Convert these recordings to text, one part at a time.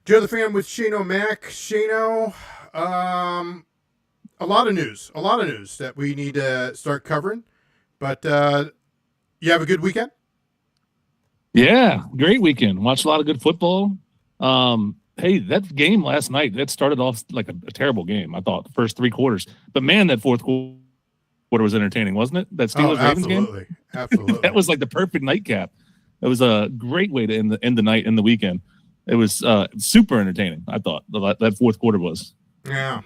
Joe the Fan with Shano Mac. Shano, a lot of news that we need to start covering. But you have a good weekend? Yeah, great weekend. Watched a lot of good football. Hey, that game last night, that started off like a terrible game, I thought, the first three quarters. But man, that fourth quarter was entertaining, wasn't it? That Oh, Steelers Ravens game? absolutely, That absolutely. was like the perfect nightcap. It was a great way to end the night and the weekend. It was super entertaining, I thought, that fourth quarter was. Yeah,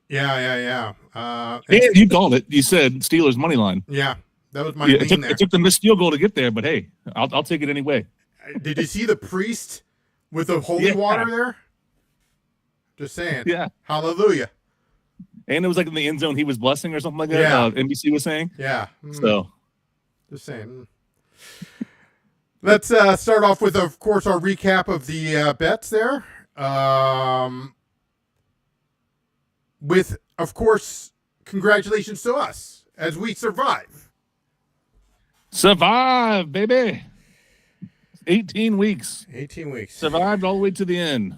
yeah. And you called it. You said Steelers money line. Yeah, that was my Yeah, it lean took it there. took the missed field goal to get there, but hey, I'll take it anyway. Did you see the priest with the holy Yeah, water there? Just saying. yeah. Hallelujah. And it was like in the end zone he was blessing or something like that. Yeah, NBC was saying. yeah. So Just saying. Let's start off with, of course, our recap of the bets there. With, of course, congratulations to us as we survive. survive, baby. 18 weeks. 18 weeks. Survived all the way to the end.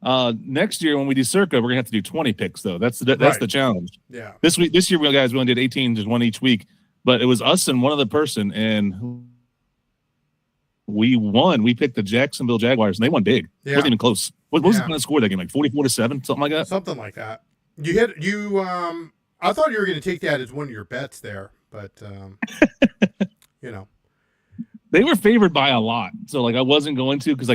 Next year when we do Circa, we're gonna have to do 20 picks though. That's Right. the challenge. Yeah. This year, we only did 18, just one each week. But it was us and one other person, and we won. We picked the Jacksonville Jaguars, and they won big. Yeah. It wasn't even close. What was Yeah. the final score of that game? Like 44-7, something like that. Something like that. You hit you. I thought you were going to take that as one of your bets there, but you know. They were favored by a lot, so like I wasn't going to because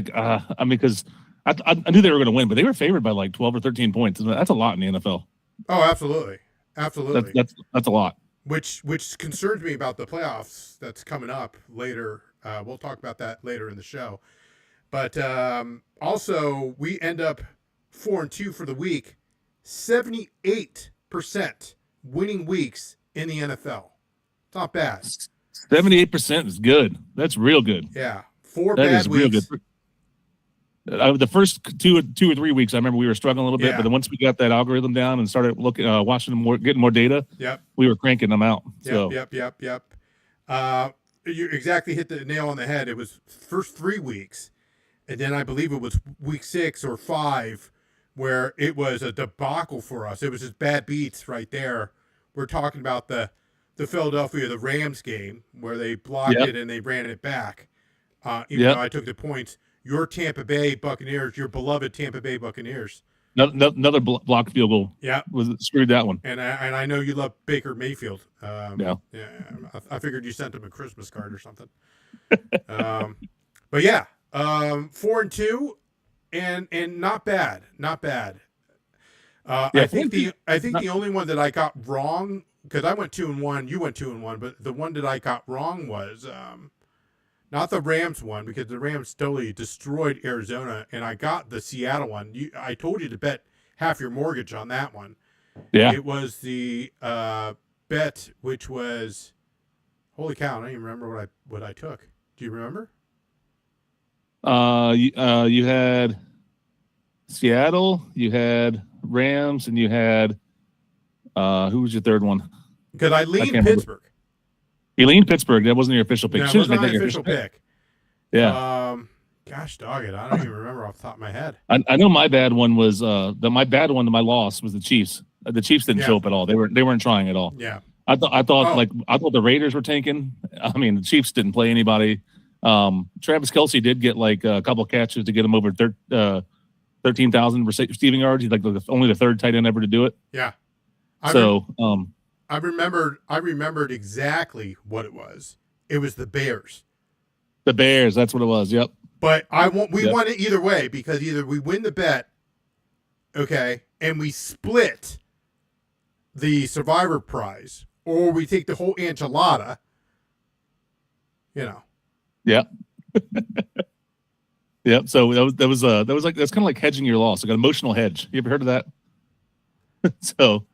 because I knew they were going to win, but they were favored by like 12 or 13 points. That's a lot in the NFL. Oh, absolutely, absolutely. That's a lot. Which concerns me about the playoffs that's coming up later. We'll talk about that later in the show. But also, we end up 4-2 for the week. 78% winning weeks in the NFL. It's not bad. 78% is good. That's real good. Yeah, four That bad is real weeks. good. The first two or 3 weeks, I remember we were struggling a little bit, Yeah. but then once we got that algorithm down and started looking, watching them more, getting more data, Yep. we were cranking them out. So Yep. You exactly hit the nail on the head. It was first 3 weeks, and then I believe it was week 6 or 5 where it was a debacle for us. It was just bad beats right there. We're talking about the the Rams game where they blocked Yep. it and they ran it back. Even Yep. though I took the points, your Tampa Bay Buccaneers, your beloved Tampa Bay Buccaneers. Another blocked field goal Yeah, was screwed that one. and I know you love Baker Mayfield. Yeah. I figured you sent him a Christmas card or something. But yeah, 4-2, and not bad, not bad. Yeah, I think the not- only one that I got wrong, because I went 2-1, you went 2-1, but the one that I got wrong was not the Rams one, because the Rams totally destroyed Arizona, and I got the Seattle one. I told you to bet half your mortgage on that one. Yeah. It was the bet, which was, holy cow! I don't even remember what I took. Do you remember? You had Seattle, you had Rams, and you had who was your third one? Because I can't leaned remember. Pittsburgh. You leaned Pittsburgh. That wasn't your official pick. No, it Should was have not made my that your official pick. Yeah. Gosh dog it, I don't even remember off the top of my head. I know my bad one was my bad one to my loss was the Chiefs. The Chiefs didn't Yeah. show up at all. They weren't trying at all. Yeah, I thought Oh. I thought the Raiders were tanking. I mean, the Chiefs didn't play anybody. Travis Kelce did get like a couple of catches to get him over 13,000 receiving yards. He's like only the third tight end ever to do it. yeah. I remembered exactly what it was. It was the Bears. The Bears, that's what it was. Yep. But we won it either way, because either we win the bet, okay, and we split the Survivor prize, or we take the whole enchilada. Yep. Yep. So that's kind of like hedging your loss, like an emotional hedge. You ever heard of that? So,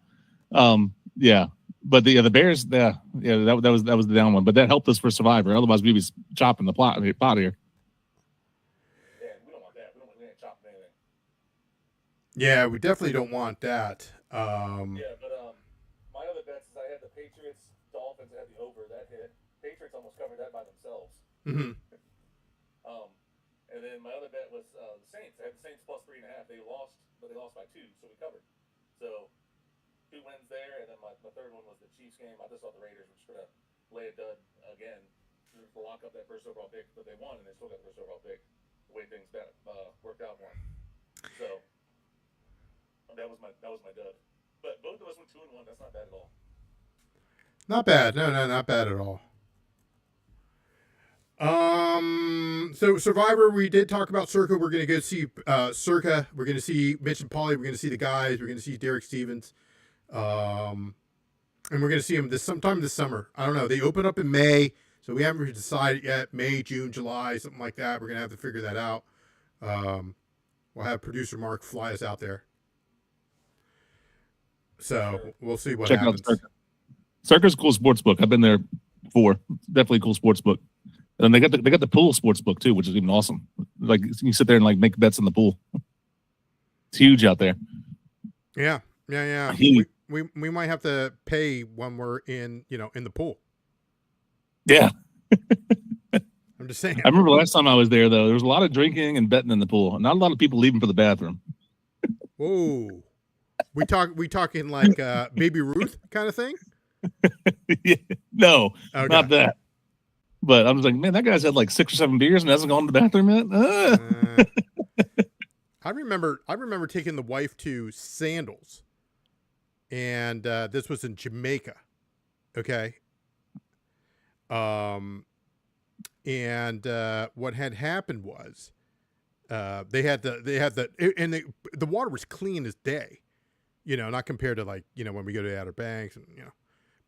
yeah. But the Bears, that was the down one, but that helped us for Survivor. Otherwise, we'd be chopping the pot here. Yeah, we don't want that. We don't want chopping anything. Yeah, we definitely don't want that. Yeah, but my other bets is I had the Patriots, Dolphins had the over that hit. Patriots almost covered that by themselves. Mm-hmm. And then my other bet was the Saints. I had the Saints plus 3.5. They lost, but they lost by 2, so we covered. So 2 wins there, and then my third one was the Chiefs game. I just thought the Raiders were just gonna lay a dud again to lock up that first overall pick, but they won, and they still got the first overall pick. The way things worked out for them. So that was my dud. But both of us went 2-1. That's not bad at all. Not bad. No, not bad at all. So Survivor, we did talk about Circa. We're going to go see Circa. We're going to see Mitch and Paulie. We're going to see the guys. We're going to see Derek Stevens. And we're going to see them sometime this summer. I don't know. They open up in May, so we haven't decided yet. May, June, July, something like that. We're going to have to figure that out. We'll have producer Mark fly us out there. So we'll see what happens. Check out Circa's a cool sports book. I've been there before. Definitely a cool sports book. And they got the pool sports book too, which is even awesome. Like you sit there and like make bets in the pool. It's huge out there. Yeah. We might have to pay when we're in the pool. Yeah. I'm just saying. I remember last time I was there though, there was a lot of drinking and betting in the pool. Not a lot of people leaving for the bathroom. Whoa. We talking like Baby Ruth kind of thing? Yeah, no, okay. Not that. But I was like, man, that guy's had like 6 or 7 beers and hasn't gone to the bathroom yet. I remember taking the wife to Sandals, and this was in Jamaica. Okay. And what had happened was, the water was clean as day, not compared to like, when we go to the Outer Banks and,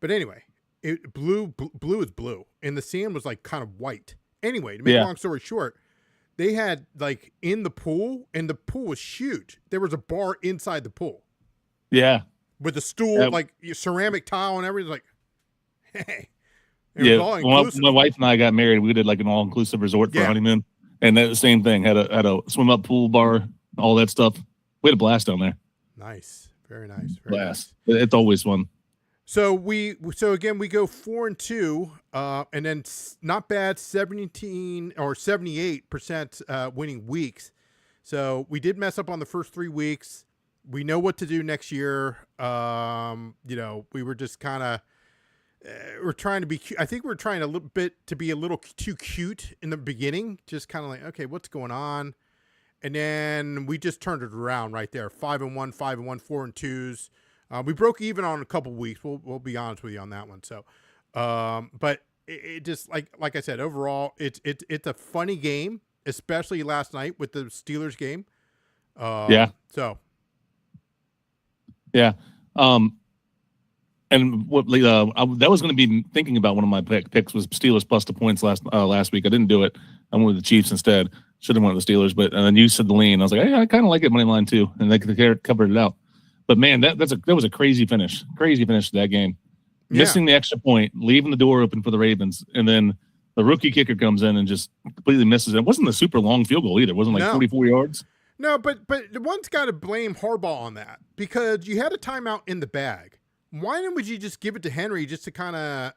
but anyway, it blue is blue, and the sand was like kind of white. Anyway, to make a long story short, they had like in the pool, and the pool was huge. There was a bar inside the pool. Yeah. With a stool, like ceramic tile and everything. Like, hey. Yeah. Well, my wife and I got married. We did like an all-inclusive resort for honeymoon. And that same thing, had a swim up pool bar, all that stuff. We had a blast down there. Nice. Very nice. Blast. Nice. It's always fun. So again, we go 4-2, and then not bad 17 or 78% winning weeks. So we did mess up on the first 3 weeks. We know what to do next year. We were just kind of we're trying to be cute. I think we're trying a little bit to be a little too cute in the beginning, just kind of like, okay, what's going on? And then we just turned it around right there. 5-1, 5-1, 4-2s. We broke even on a couple weeks. We'll be honest with you on that one. So, but it just like I said, overall, it's a funny game, especially last night with the Steelers game. So. Yeah. And what that was going to be thinking about one of my picks was Steelers plus the points last week. I didn't do it. I went with the Chiefs instead. Should have went with the Steelers, but and then you said the lean. I was like, hey, I kind of like it money line too, and they covered it out. But man, that was a crazy finish to that game. Yeah. Missing the extra point, leaving the door open for the Ravens, and then the rookie kicker comes in and just completely misses it. It wasn't a super long field goal either. It wasn't like 44 yards. No, but one's got to blame Harbaugh on that because you had a timeout in the bag. Why didn't you just give it to Henry just to kind of,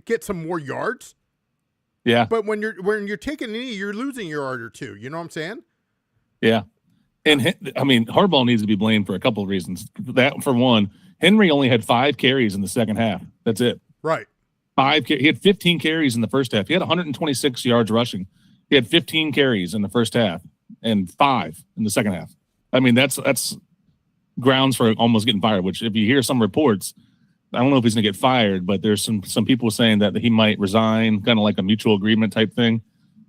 get some more yards? Yeah. But when you're taking a knee, you're losing your yard or two. You know what I'm saying? Yeah. And I mean, Harbaugh needs to be blamed for a couple of reasons. That for one, Henry only had 5 carries in the second half. That's it. Right. He had 15 carries in the first half. He had 126 yards rushing. He had 15 carries in the first half and 5 in the second half. I mean, that's grounds for almost getting fired, which if you hear some reports, I don't know if he's going to get fired, but there's some people saying that he might resign, kind of like a mutual agreement type thing.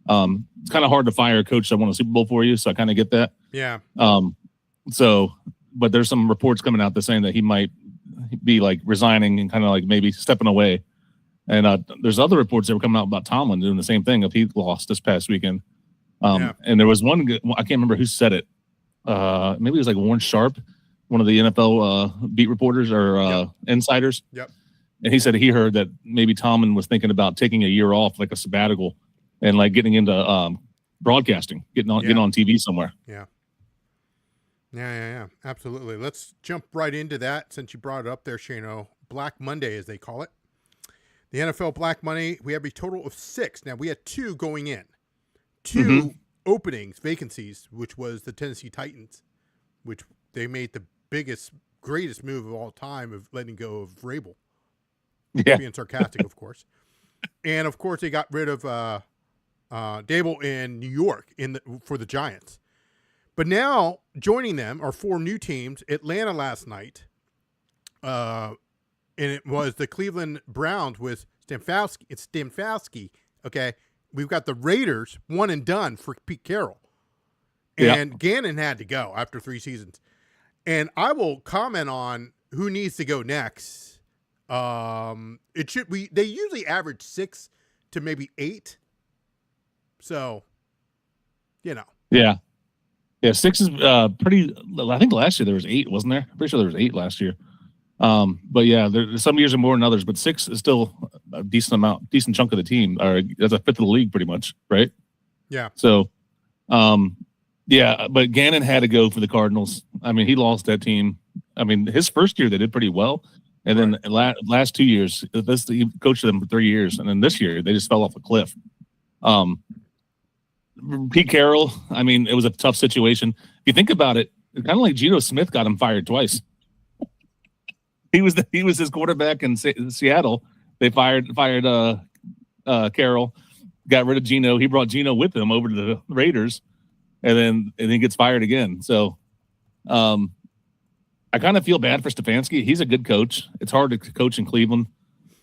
It's kind of hard to fire a coach that won a Super Bowl for you, so I kind of get that. Yeah. But there's some reports coming out that saying that he might be like resigning and kind of like maybe stepping away. And there's other reports that were coming out about Tomlin doing the same thing if he lost this past weekend. And there was one, I can't remember who said it. Maybe it was like Warren Sharp, one of the NFL beat reporters or insiders. Yep. And he said he heard that maybe Tomlin was thinking about taking a year off, like a sabbatical, and like getting into broadcasting, getting on TV somewhere. Yeah. Absolutely. Let's jump right into that since you brought it up there, Shano. Black Monday, as they call it. The NFL Black Monday, we have a total of 6. Now, we had 2 going in. 2 vacancies, which was the Tennessee Titans, which they made the greatest move of all time of letting go of Vrabel. Yeah. Being sarcastic, of course. And of course, they got rid of Dable in New York for the Giants. But now joining them are 4 new teams. Atlanta last night, and it was the Cleveland Browns with Stefanski. It's Stefanski. Okay, we've got the Raiders, one and done for Pete Carroll, and Gannon had to go after 3 seasons. And I will comment on who needs to go next. They usually average 6 to maybe 8. So, Yeah. 6 is pretty. I think last year there was 8, wasn't there? I'm pretty sure there was 8 last year. But yeah, there's some years are more than others, but 6 is still a decent chunk of the team. Or that's a fifth of the league, pretty much, right? Yeah. So, yeah, but Gannon had to go for the Cardinals. I mean, he lost that team. I mean, his first year they did pretty well, and then last 2 years, he coached them for 3 years, and then this year they just fell off a cliff. Pete Carroll, I mean, it was a tough situation. If you think about it, it's kind of like Geno Smith got him fired twice. He was his quarterback in Seattle. They fired Carroll, got rid of Geno. He brought Geno with him over to the Raiders, and then gets fired again. So, I kind of feel bad for Stefanski. He's a good coach. It's hard to coach in Cleveland.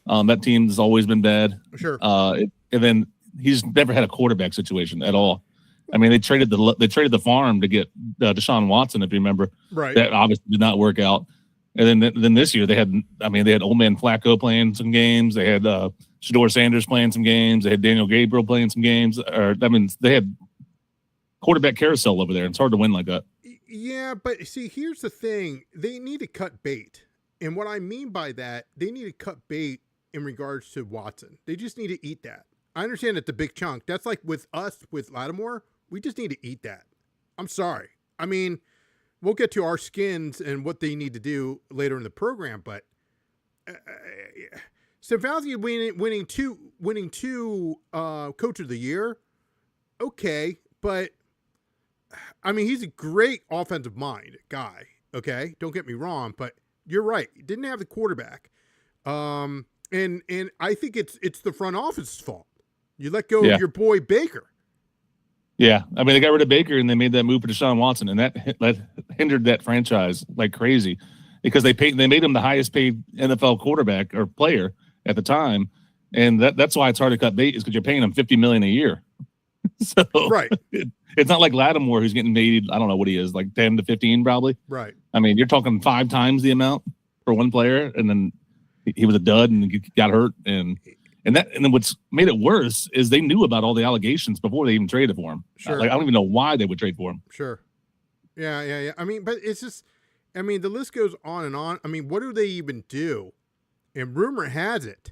That team's always been bad. Sure. And then he's never had a quarterback situation at all. I mean, they traded the farm to get Deshaun Watson, if you remember. Right. That obviously did not work out. And then this year they had old man Flacco playing some games. They had Shador Sanders playing some games. They had Daniel Gabriel playing some games. They had quarterback carousel over there. It's hard to win like that. Yeah, but see, here's the thing. They need to cut bait. And what I mean by that, they need to cut bait in regards to Watson. They just need to eat that. I understand it's a big chunk. That's like with us, with Lattimore, we just need to eat that. I'm sorry. I mean, we'll get to our skins and what they need to do later in the program, but Stefanski winning two Coach of the Year, okay, but I mean, he's a great offensive mind guy, okay? Don't get me wrong, but you're right. He didn't have the quarterback. And I think it's the front office's fault. You let go of your boy Baker. Yeah, I mean, they got rid of Baker and they made that move for Deshaun Watson, and that hindered that franchise like crazy because they made him the highest paid NFL quarterback or player at the time, and that's why it's hard to cut bait is because you're paying him $50 million a year. So right, it's not like Lattimore who's getting paid. I don't know what he is, like 10 to 15 probably. Right. I mean, you're talking 5 times the amount for one player, and then he was a dud and got hurt and. And then what's made it worse is they knew about all the allegations before they even traded for him. Sure. Like, I don't even know why they would trade for him. Sure. Yeah. I mean, but it's just, I mean, the list goes on and on. I mean, what do they even do? And rumor has it,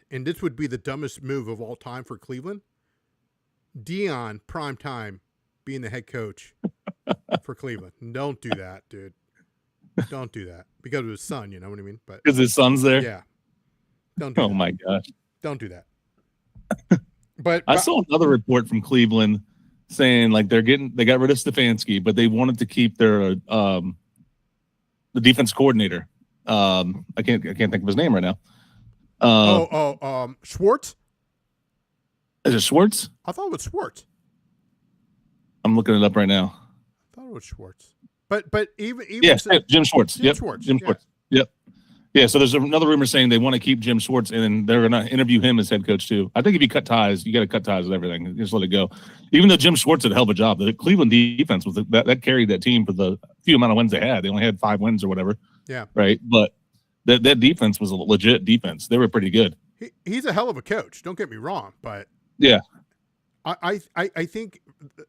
and this would be the dumbest move of all time for Cleveland, Dion primetime being the head coach for Cleveland. Don't do that, dude. Don't do that. Because of his son, you know what I mean? But because his son's there? Yeah. Don't do that. Oh my gosh. Don't do that. But I saw another report from Cleveland saying like they got rid of Stefanski, but they wanted to keep their the defense coordinator. I can't think of his name right now. Schwartz? Is it Schwartz? I thought it was Schwartz. I'm looking it up right now. I thought it was Schwartz. But even yes, Jim Schwartz. Jim Schwartz. Yep. Yeah, so there's another rumor saying they want to keep Jim Schwartz, and they're going to interview him as head coach too. I think if you cut ties, you got to cut ties with everything. Just let it go. Even though Jim Schwartz did a hell of a job, the Cleveland defense was that carried that team for the few amount of wins they had. They only had 5 wins or whatever. Yeah. Right, but that defense was a legit defense. They were pretty good. He's a hell of a coach. Don't get me wrong, but yeah, I think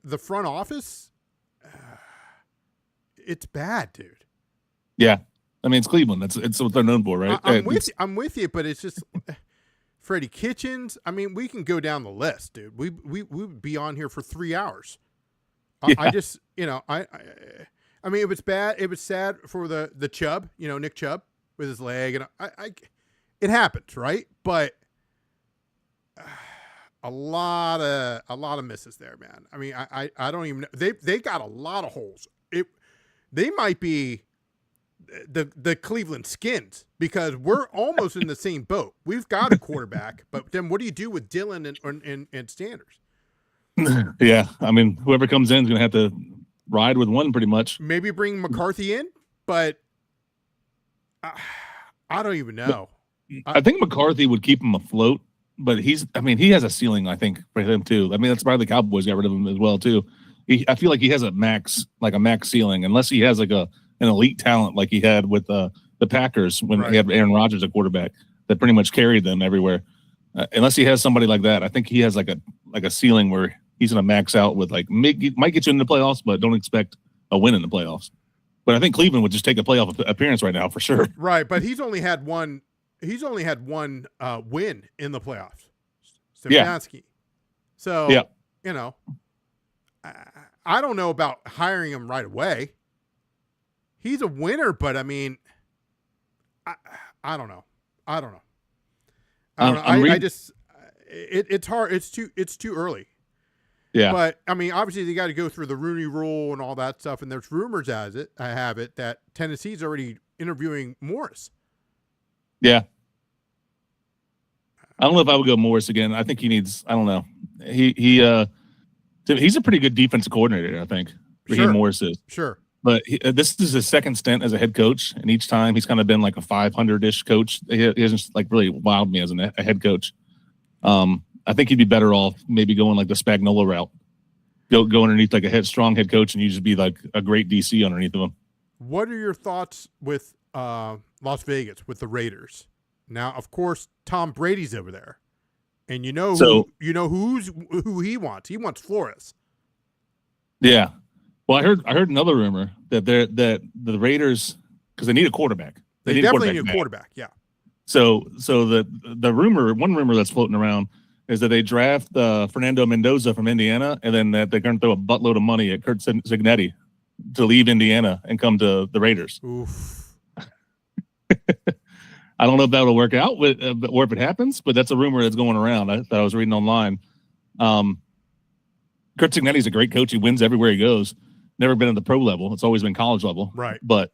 the front office, it's bad, dude. Yeah. I mean, it's Cleveland. It's what they're known for, right? I'm with you, but it's just Freddie Kitchens. I mean, we can go down the list, dude. We would be on here for 3 hours. Yeah. I just, I mean, it was bad. It was sad for the Chubb, Nick Chubb with his leg, and it happens, right? But a lot of misses there, man. I mean, I don't even know. They got a lot of holes. They might be the Cleveland Skins, because we're almost in the same boat. We've got a quarterback, but then what do you do with Dillon and Sanders? Yeah, I mean, whoever comes in is going to have to ride with one pretty much. Maybe bring McCarthy in, but I don't even know. I think McCarthy would keep him afloat, but he has a ceiling, I think, for him too. I mean, that's why the Cowboys got rid of him as well too. I feel like he has a max ceiling, unless he has like an elite talent like he had with the Packers when he had Aaron Rodgers at quarterback that pretty much carried them everywhere. Unless he has somebody like that, I think he has like a ceiling where he's going to max out with might get you in the playoffs, but don't expect a win in the playoffs. But I think Cleveland would just take a playoff appearance right now for sure. Right, but he's only had one win in the playoffs. Stefanski. Yeah. So, yeah. You know, I don't know about hiring him right away. He's a winner, but I mean, I don't know. I don't know. It's hard. It's too early. Yeah. But I mean, obviously they got to go through the Rooney Rule and all that stuff. And there's rumors I have it that Tennessee's already interviewing Morris. Yeah. I don't know if I would go Morris again. I think he needs. I don't know. He's a pretty good defensive coordinator, I think. Raheem Morris is. Sure. But this is his second stint as a head coach, and each time he's kind of been like a 500-ish coach. He hasn't really wowed me as a head coach. I think he'd be better off maybe going like the Spagnuolo route. Go underneath like a strong head coach, and you just be like a great DC underneath of him. What are your thoughts with Las Vegas, with the Raiders? Now, of course, Tom Brady's over there, and who he wants. He wants Flores. Yeah. Well, I heard another rumor that the Raiders, because they need a quarterback. They definitely need a quarterback. Yeah. So one rumor that's floating around is that they draft Fernando Mendoza from Indiana, and then that they're going to throw a buttload of money at Kurt Cignetti to leave Indiana and come to the Raiders. Oof. I don't know if that will work out, or if it happens, but that's a rumor that's going around that I was reading online. Kurt Cignetti's a great coach. He wins everywhere he goes. Never been at the pro level. It's always been college level. Right. But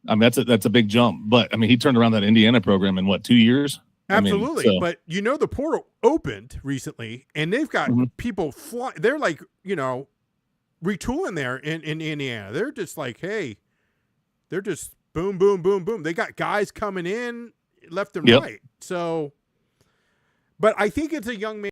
I mean, that's a big jump. But I mean, he turned around that Indiana program in 2 years? Absolutely. I mean, But the portal opened recently, and they've got people flying. They're like, retooling there in Indiana. They're just like, hey, they're just boom, boom, boom, boom. They got guys coming in left and right. So, but I think it's a young man.